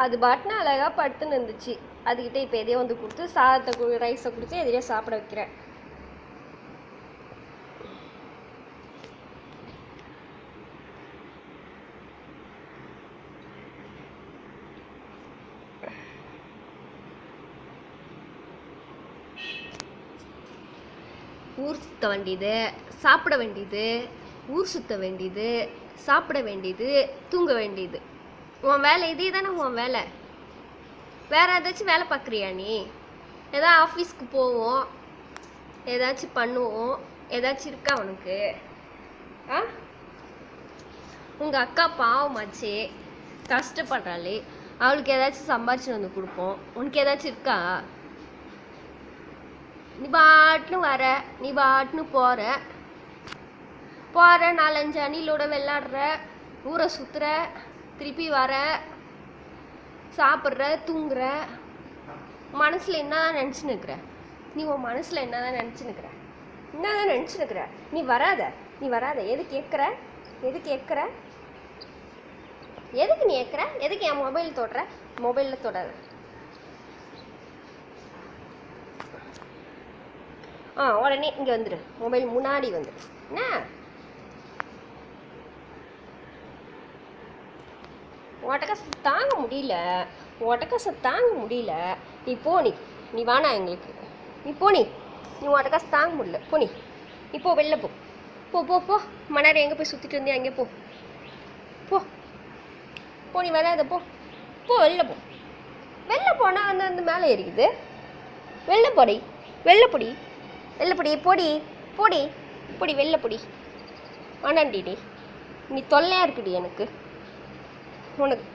அது பாட்டுன்னு அழகாக படுத்துன்னு இருந்துச்சு. அதுக்கிட்ட இப்போ எதையோ வந்து கொடுத்து சாதத்தை ரைஸை கொடுத்து எதையோ சாப்பிட வைக்கிறேன். ஊர் சுத்த வேண்டியது, சாப்பிட வேண்டியது, ஊர் சுத்த வேண்டியது, சாப்பிட வேண்டியது, தூங்க வேண்டியது. உன் வேலை இதே தானே உன் வேலை. வேற ஏதாச்சும் வேலை பார்க்குறியா நீ? ஏதாவது ஆஃபீஸ்க்கு போவோம், ஏதாச்சும் பண்ணுவோம், ஏதாச்சும் இருக்கா உனக்கு? உங்கள் அக்கா பாவமாச்சு, கஷ்டப்படுறாளே, அவளுக்கு ஏதாச்சும் சம்பாரிச்சு வந்து கொடுப்போம். உனக்கு ஏதாச்சும் இருக்கா? நீ பாட்டுன்னு வர, நீ பாட்டுன்னு போகிற 4-5 அணிலோட விளாடுற, ஊரை சுற்றுற, திருப்பி வர, சாப்பிட்ற, தூங்குற. மனசில் என்னதான் நினச்சின்னு இருக்கிற நீ? உன் மனசில் என்னதான் நினச்சின்னு இருக்கிற? நீ வராத. எது கேட்குற? எதுக்கு நீ கேட்குற? எதுக்கு என் மொபைல் தொடுற? மொபைலில் தொடாத. உடனே இங்கே வந்துடு, மொபைல் முன்னாடி வந்துடு. என்ன ஒட்டக்காசு தாங்க முடியல. நீ போ, நீ வானா எங்களுக்கு. நீ ஒட்டக்காசு தாங்க முடியல. நீ போ, வெளில போ. மணி எங்கே போய் சுற்றிட்டு இருந்தே அங்கே போ. நீ வராத, போ. வெளில போனால் அந்த மேலே இருக்குது. வெளில பொடி. ஆனாண்டி நீ தொல்லையாக இருக்குடி. எனக்கு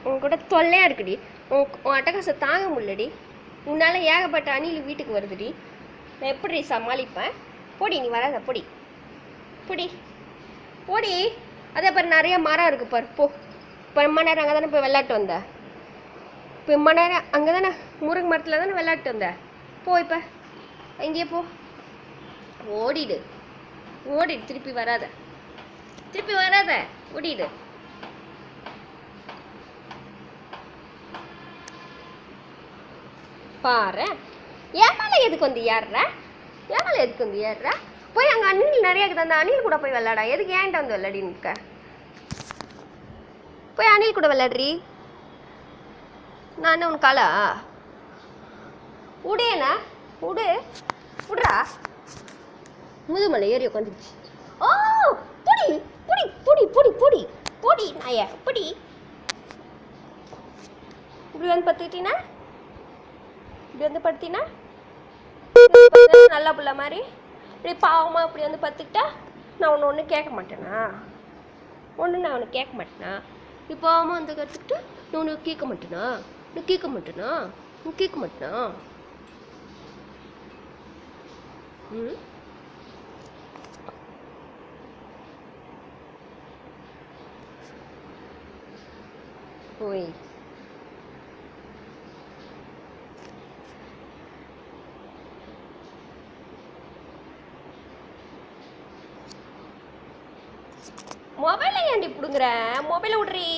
உன் கூட தொல்லையாக இருக்குடி. உன் அட்டகாசை தாங்க முடியலடி. உன்னால் ஏகப்பட்ட அணில் வீட்டுக்கு வருதுடி. நான் எப்படி சமாளிப்பேன்? போடி, நீ வராத. போடி. அதே பாரு, நிறைய மரம் இருக்குது பாரு. போ. இப்போ ரொம்ப நேரம் அங்கே தானே போய் விளையாட்டு வந்த. அங்கே தானே முருங்கை மரத்தில் தானே விளையாட்டு வந்த. போ, இப்போ அங்கேயே போ. ஓடிடு. திருப்பி வராத. ஓடிடு. பாரு, என் மேலே எதுக்கு வந்து ஏறுற? போய் அங்கே அணில் நிறைய இருக்குது, அந்த அணில் கூட போய் விளையாடா. எதுக்கு ஏன்ட்ட வந்து விளையாடின்னு இருக்க? போய் அணில் கூட விளையாடுறி. நான் உன் காலா? விடுறா. முதுமலை ஏறி உட்காந்துருச்சு. பொடி நாய, பொடி. இப்படி வந்து படுத்தினா நல்லா புள்ள மாதிரி இப்படி பாவமா இப்படி வந்து பத்துக்கிட்டா நான் ஒன்று கேட்க மாட்டேனா? நீ பாவமா வந்து கற்றுக்கிட்டா நான் உனக்கு கேட்க மாட்டேனா? ஓய், மொபைலை ஏன்டி பிடுங்குற? மொபைலை விட்றி.